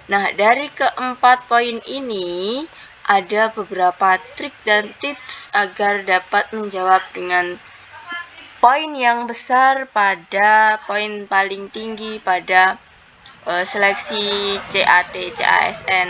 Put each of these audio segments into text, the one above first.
Nah, dari keempat poin ini ada beberapa trik dan tips agar dapat menjawab dengan poin yang besar pada poin paling tinggi pada seleksi CAT CASN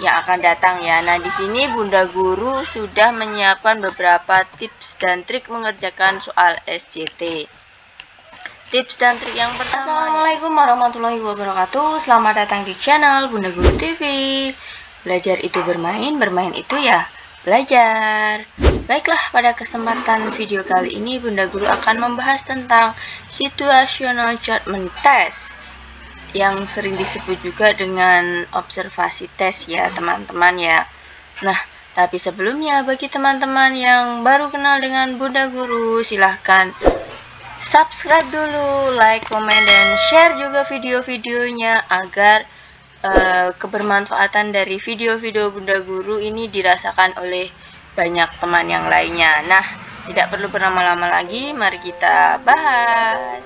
yang akan datang ya. Nah, di sini Bunda Guru sudah menyiapkan beberapa tips dan trik mengerjakan soal SJT. Tips dan trik yang pertama. Assalamualaikum warahmatullahi wabarakatuh. Selamat datang di channel Bunda Guru TV. Belajar itu bermain, bermain itu ya belajar. Baiklah, pada kesempatan video kali ini Bunda Guru akan membahas tentang situational judgment test yang sering disebut juga dengan observasi tes ya teman-teman ya. Nah, tapi sebelumnya bagi teman-teman yang baru kenal dengan Bunda Guru, silahkan subscribe dulu, like, komen, dan share juga video-videonya agar kebermanfaatan dari video-video Bunda Guru ini dirasakan oleh banyak teman yang lainnya. Nah, tidak perlu berlama-lama lagi, mari kita bahas.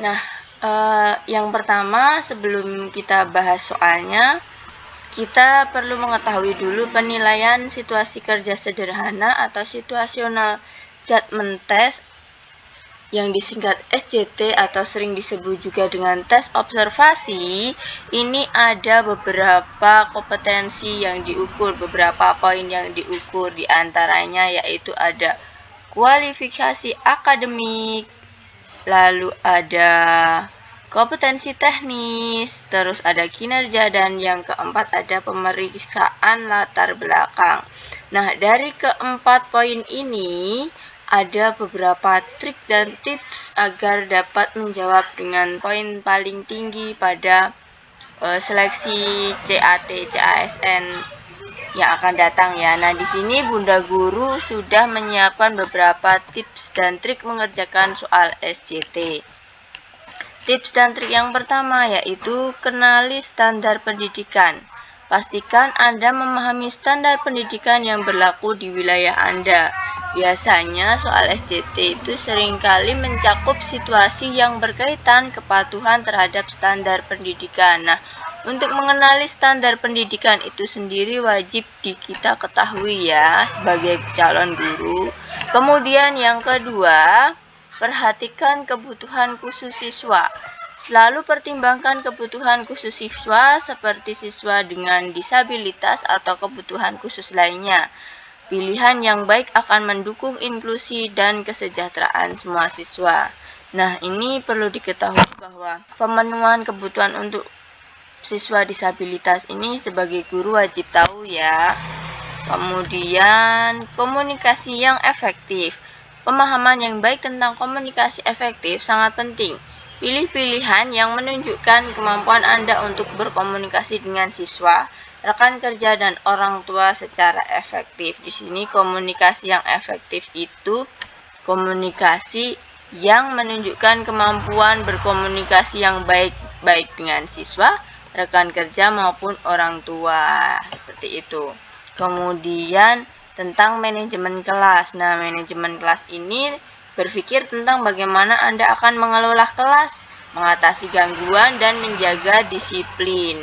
Nah, yang pertama sebelum kita bahas soalnya, kita perlu mengetahui dulu penilaian situasi kerja sederhana atau situational judgment test yang disingkat SJT atau sering disebut juga dengan tes observasi. Ini ada beberapa kompetensi yang diukur, beberapa poin yang diukur, diantaranya yaitu ada kualifikasi akademik, lalu ada kompetensi teknis, terus ada kinerja, dan yang keempat ada pemeriksaan latar belakang. Nah, dari keempat poin ini ada beberapa trik dan tips agar dapat menjawab dengan poin paling tinggi pada seleksi CAT CASN yang akan datang ya. Nah, di sini Bunda Guru sudah menyiapkan beberapa tips dan trik mengerjakan soal SJT. Tips dan trik yang pertama yaitu kenali standar pendidikan. Pastikan Anda memahami standar pendidikan yang berlaku di wilayah Anda. Biasanya soal SJT itu seringkali mencakup situasi yang berkaitan kepatuhan terhadap standar pendidikan. Nah, untuk mengenali standar pendidikan itu sendiri wajib kita ketahui ya sebagai calon guru. Kemudian yang kedua, perhatikan kebutuhan khusus siswa. Selalu pertimbangkan kebutuhan khusus siswa seperti siswa dengan disabilitas atau kebutuhan khusus lainnya. Pilihan yang baik akan mendukung inklusi dan kesejahteraan semua siswa. Nah, ini perlu diketahui bahwa pemenuhan kebutuhan untuk siswa disabilitas ini sebagai guru wajib tahu ya. Kemudian komunikasi yang efektif. Pemahaman yang baik tentang komunikasi efektif sangat penting. Pilih pilihan yang menunjukkan kemampuan Anda untuk berkomunikasi dengan siswa, rekan kerja, dan orang tua secara efektif. Di sini komunikasi yang efektif itu komunikasi yang menunjukkan kemampuan berkomunikasi yang baik dengan siswa, rekan kerja, maupun orang tua. Seperti itu. Kemudian tentang manajemen kelas. Nah, manajemen kelas ini berpikir tentang bagaimana Anda akan mengelola kelas, mengatasi gangguan, dan menjaga disiplin.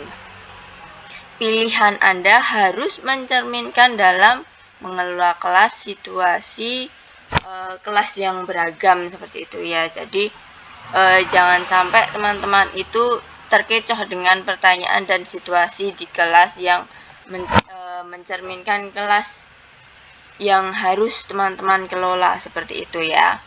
Pilihan Anda harus mencerminkan dalam mengelola kelas situasi kelas yang beragam seperti itu ya. Jadi jangan sampai teman-teman itu terkecoh dengan pertanyaan dan situasi di kelas yang mencerminkan kelas yang harus teman-teman kelola seperti itu ya.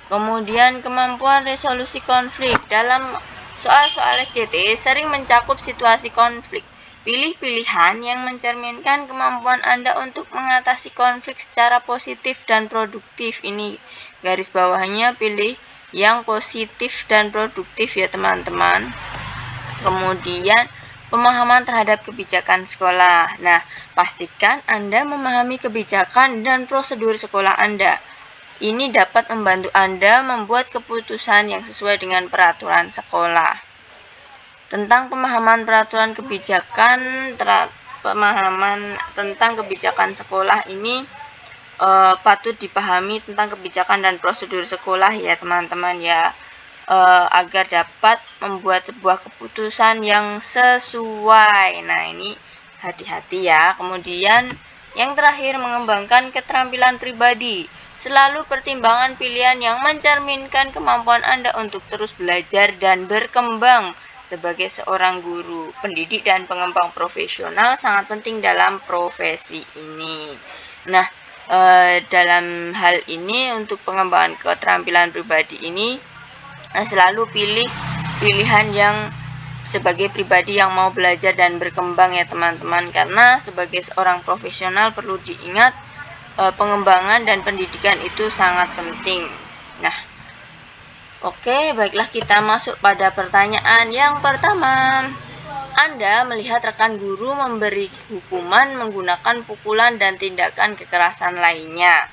Kemudian kemampuan resolusi konflik. Dalam soal-soal SJT sering mencakup situasi konflik. Pilih pilihan yang mencerminkan kemampuan Anda untuk mengatasi konflik secara positif dan produktif. Ini garis bawahnya, pilih yang positif dan produktif ya teman-teman. Kemudian pemahaman terhadap kebijakan sekolah. Nah, pastikan Anda memahami kebijakan dan prosedur sekolah Anda. Ini dapat membantu Anda membuat keputusan yang sesuai dengan peraturan sekolah. Tentang pemahaman peraturan kebijakan, pemahaman tentang kebijakan sekolah ini patut dipahami tentang kebijakan dan prosedur sekolah ya teman-teman ya. agar dapat membuat sebuah keputusan yang sesuai. Nah, ini hati-hati ya. Kemudian yang terakhir, mengembangkan keterampilan pribadi. Selalu pertimbangan pilihan yang mencerminkan kemampuan Anda untuk terus belajar dan berkembang sebagai seorang guru, pendidik, dan pengembang profesional sangat penting dalam profesi ini. Nah, dalam hal ini untuk pengembangan keterampilan pribadi ini selalu pilih pilihan yang sebagai pribadi yang mau belajar dan berkembang ya teman-teman, karena sebagai seorang profesional perlu diingat pengembangan dan pendidikan itu sangat penting. Nah, oke, baiklah kita masuk pada pertanyaan yang pertama. Anda melihat rekan guru memberi hukuman menggunakan pukulan dan tindakan kekerasan lainnya.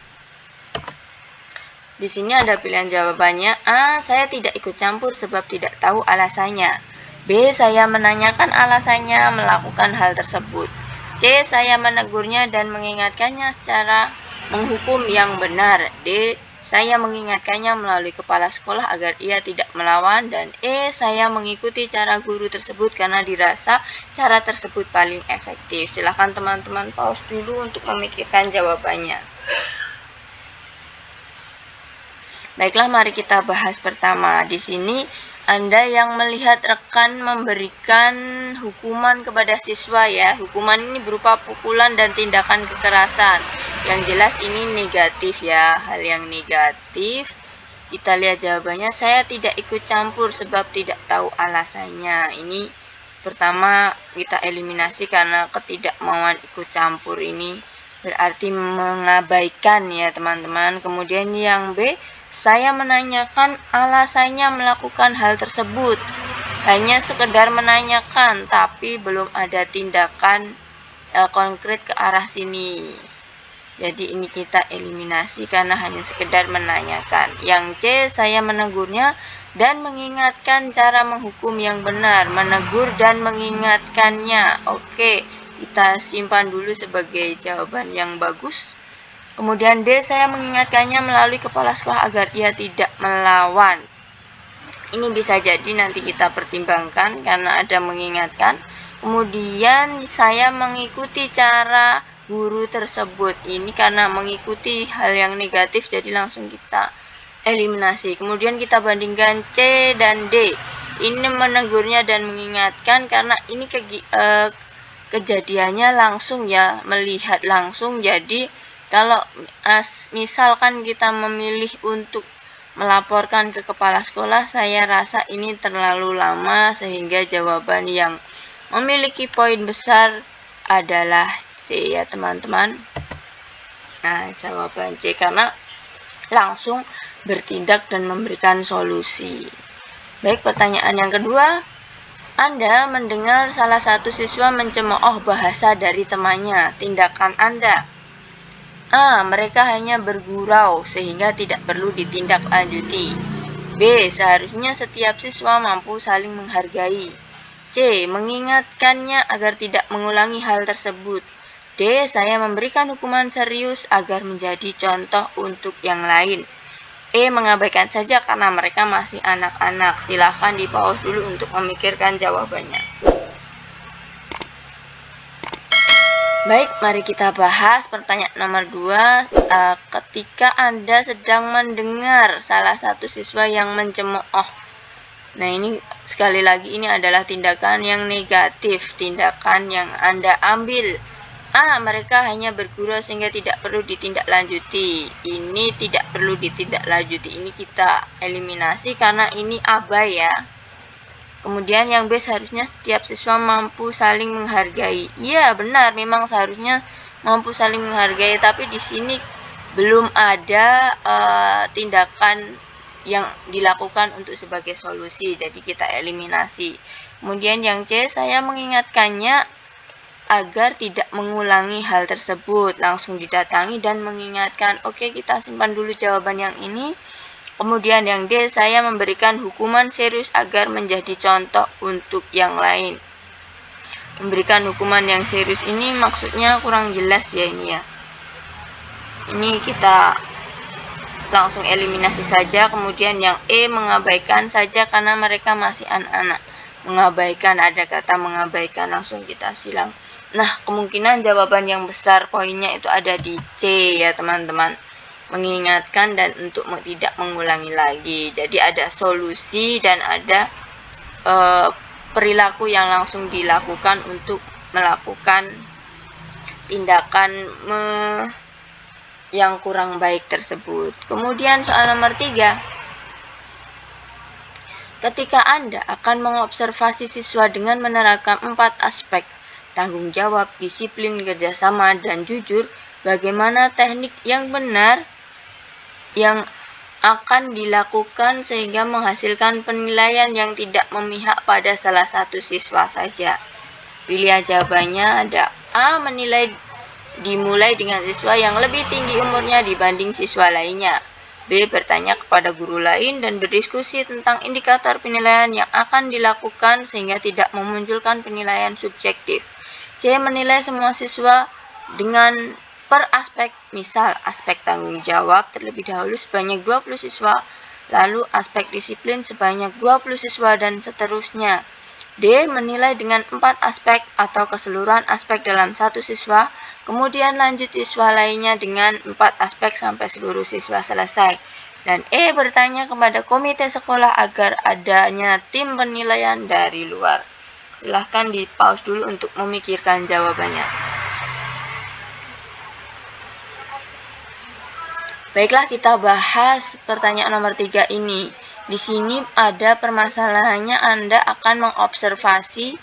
Di sini ada pilihan jawabannya. A. Saya tidak ikut campur sebab tidak tahu alasannya. B. Saya menanyakan alasannya melakukan hal tersebut. C. Saya menegurnya dan mengingatkannya secara menghukum yang benar. D. Saya mengingatkannya melalui kepala sekolah agar ia tidak melawan. Dan E. Saya mengikuti cara guru tersebut karena dirasa cara tersebut paling efektif. Silahkan teman-teman pause dulu untuk memikirkan jawabannya. Baiklah, mari kita bahas pertama. Di sini Anda yang melihat rekan memberikan hukuman kepada siswa ya. Hukuman ini berupa pukulan dan tindakan kekerasan. Yang jelas ini negatif ya, hal yang negatif. Kita lihat jawabannya, saya tidak ikut campur sebab tidak tahu alasannya. Ini pertama kita eliminasi karena ketidakmauan ikut campur ini berarti mengabaikan ya teman-teman. Kemudian yang B, saya menanyakan alasannya melakukan hal tersebut. Hanya sekedar menanyakan, tapi belum ada tindakan konkret ke arah sini. Jadi ini kita eliminasi karena hanya sekedar menanyakan. Yang C, saya menegurnya dan mengingatkan cara menghukum yang benar. Menegur dan mengingatkannya. Oke, kita simpan dulu sebagai jawaban yang bagus. Kemudian D, saya mengingatkannya melalui kepala sekolah agar ia tidak melawan. Ini bisa jadi nanti kita pertimbangkan karena ada mengingatkan. Kemudian saya mengikuti cara guru tersebut. Ini karena mengikuti hal yang negatif, jadi langsung kita eliminasi. Kemudian kita bandingkan C dan D. Ini menegurnya dan mengingatkan karena ini kejadiannya langsung ya, melihat langsung. Jadi kalau misalkan kita memilih untuk melaporkan ke kepala sekolah, saya rasa ini terlalu lama sehingga jawaban yang memiliki poin besar adalah C ya teman-teman. Nah, jawaban C karena langsung bertindak dan memberikan solusi. Baik, pertanyaan yang kedua. Anda mendengar salah satu siswa mencemooh bahasa dari temannya. Tindakan Anda. A. Mereka hanya bergurau sehingga tidak perlu ditindaklanjuti. B. Seharusnya setiap siswa mampu saling menghargai. C. Mengingatkannya agar tidak mengulangi hal tersebut. D. Saya memberikan hukuman serius agar menjadi contoh untuk yang lain. E. Mengabaikan saja karena mereka masih anak-anak. Silahkan di-pause dulu untuk memikirkan jawabannya. Baik, mari kita bahas pertanyaan nomor 2. Ketika Anda sedang mendengar salah satu siswa yang mencemooh. Nah, ini sekali lagi ini adalah tindakan yang negatif, tindakan yang Anda ambil. A. Mereka hanya bergurau sehingga tidak perlu ditindaklanjuti. Ini tidak perlu ditindaklanjuti. Ini kita eliminasi karena ini abai ya. Kemudian yang B, seharusnya setiap siswa mampu saling menghargai. Iya, benar, memang seharusnya mampu saling menghargai, tapi di sini belum ada tindakan yang dilakukan untuk sebagai solusi, jadi kita eliminasi. Kemudian yang C, saya mengingatkannya agar tidak mengulangi hal tersebut. Langsung didatangi dan mengingatkan. Oke, kita simpan dulu jawaban yang ini. Kemudian yang D, saya memberikan hukuman serius agar menjadi contoh untuk yang lain. Memberikan hukuman yang serius ini maksudnya kurang jelas ya ini ya. Ini kita langsung eliminasi saja. Kemudian yang E mengabaikan saja karena mereka masih anak-anak. Mengabaikan, ada kata mengabaikan, langsung kita silang. Nah, kemungkinan jawaban yang besar poinnya itu ada di C ya teman-teman. Mengingatkan dan untuk tidak mengulangi lagi. Jadi ada solusi dan ada perilaku yang langsung dilakukan untuk melakukan tindakan yang kurang baik tersebut. Kemudian soal nomor 3. Ketika Anda akan mengobservasi siswa dengan menerapkan 4 aspek tanggung jawab, disiplin, kerjasama, dan jujur, bagaimana teknik yang benar yang akan dilakukan sehingga menghasilkan penilaian yang tidak memihak pada salah satu siswa saja? Pilihan jawabannya ada A. Dimulai dengan siswa yang lebih tinggi umurnya dibanding siswa lainnya. B. Bertanya kepada guru lain dan berdiskusi tentang indikator penilaian yang akan dilakukan sehingga tidak memunculkan penilaian subjektif. C. Menilai semua siswa dengan per aspek, misal aspek tanggung jawab terlebih dahulu sebanyak 20 siswa, lalu aspek disiplin sebanyak 20 siswa, dan seterusnya. D. Menilai dengan 4 aspek atau keseluruhan aspek dalam satu siswa, kemudian lanjut siswa lainnya dengan 4 aspek sampai seluruh siswa selesai. Dan E. Bertanya kepada komite sekolah agar adanya tim penilaian dari luar. Silahkan di pause dulu untuk memikirkan jawabannya. Baiklah, kita bahas pertanyaan nomor 3 ini. Di sini ada permasalahannya Anda akan mengobservasi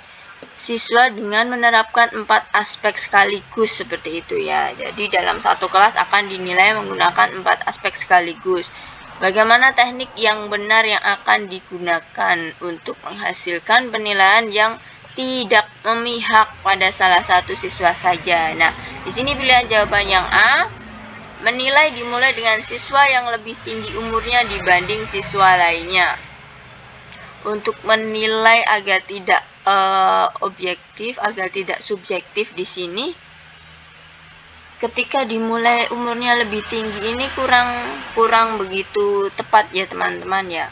siswa dengan menerapkan 4 aspek sekaligus seperti itu ya. Jadi dalam satu kelas akan dinilai menggunakan 4 aspek sekaligus. Bagaimana teknik yang benar yang akan digunakan untuk menghasilkan penilaian yang tidak memihak pada salah satu siswa saja? Nah, di sini pilihan jawaban yang A. Menilai dimulai dengan siswa yang lebih tinggi umurnya dibanding siswa lainnya. Untuk menilai agar tidak objektif, agar tidak subjektif di sini, ketika dimulai umurnya lebih tinggi ini kurang begitu tepat ya teman-teman ya.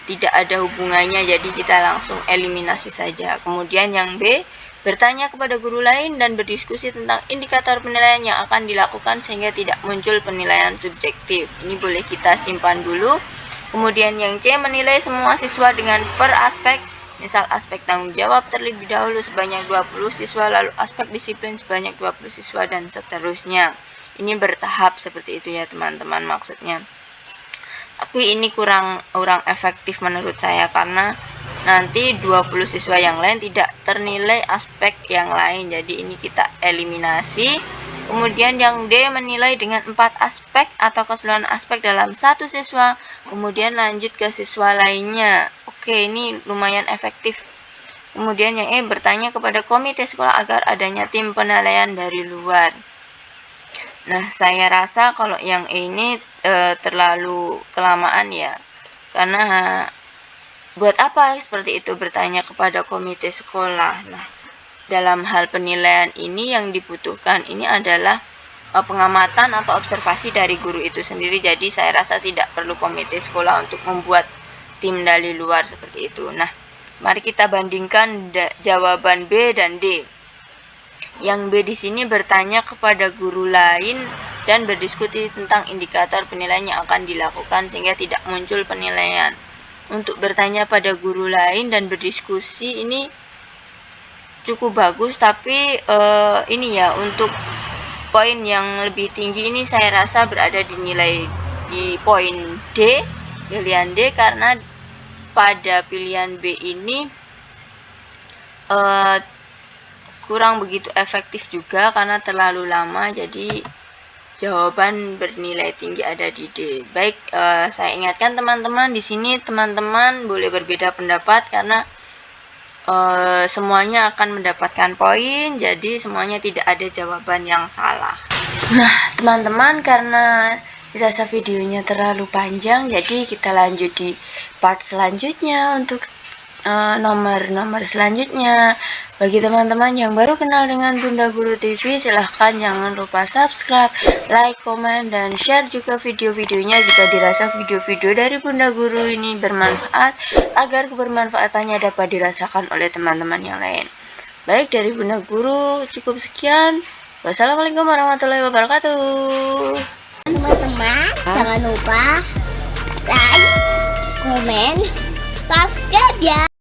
Tidak ada hubungannya, jadi kita langsung eliminasi saja. Kemudian yang B, bertanya kepada guru lain dan berdiskusi tentang indikator penilaian yang akan dilakukan sehingga tidak muncul penilaian subjektif. Ini boleh kita simpan dulu. Kemudian yang C, menilai semua siswa dengan per aspek, misal aspek tanggung jawab terlebih dahulu sebanyak 20 siswa, lalu aspek disiplin sebanyak 20 siswa, dan seterusnya. Ini bertahap seperti itu ya teman-teman maksudnya. Tapi ini kurang efektif menurut saya karena nanti 20 siswa yang lain tidak ternilai aspek yang lain. Jadi ini kita eliminasi. Kemudian yang D, menilai dengan 4 aspek atau keseluruhan aspek dalam satu siswa, kemudian lanjut ke siswa lainnya. Oke, ini lumayan efektif. Kemudian yang E, bertanya kepada komite sekolah agar adanya tim penilaian dari luar. Nah, saya rasa kalau yang ini terlalu kelamaan ya. Karena buat apa seperti itu bertanya kepada komite sekolah. Nah, dalam hal penilaian ini yang dibutuhkan ini adalah pengamatan atau observasi dari guru itu sendiri. Jadi saya rasa tidak perlu komite sekolah untuk membuat tim dari luar seperti itu. Nah, mari kita bandingkan jawaban B dan D. Yang B di sini bertanya kepada guru lain dan berdiskusi tentang indikator penilaian yang akan dilakukan sehingga tidak muncul penilaian. Untuk bertanya pada guru lain dan berdiskusi ini cukup bagus, tapi ini ya untuk poin yang lebih tinggi ini saya rasa berada di nilai di poin D, pilihan D, karena pada pilihan B ini kurang begitu efektif juga karena terlalu lama, jadi jawaban bernilai tinggi ada di D. Baik, saya ingatkan teman-teman, di sini teman-teman boleh berbeda pendapat karena semuanya akan mendapatkan poin, jadi semuanya tidak ada jawaban yang salah. Nah, teman-teman, karena dirasa videonya terlalu panjang, jadi kita lanjut di part selanjutnya untuk nomor-nomor selanjutnya. Bagi teman-teman yang baru kenal dengan Bunda Guru TV, silahkan jangan lupa subscribe, like, komen, dan share juga video-videonya jika dirasa video-video dari Bunda Guru ini bermanfaat, agar kebermanfaatannya dapat dirasakan oleh teman-teman yang lain. Baik, dari Bunda Guru cukup sekian. Wassalamualaikum warahmatullahi wabarakatuh. Teman-teman, jangan lupa like, komen, subscribe ya.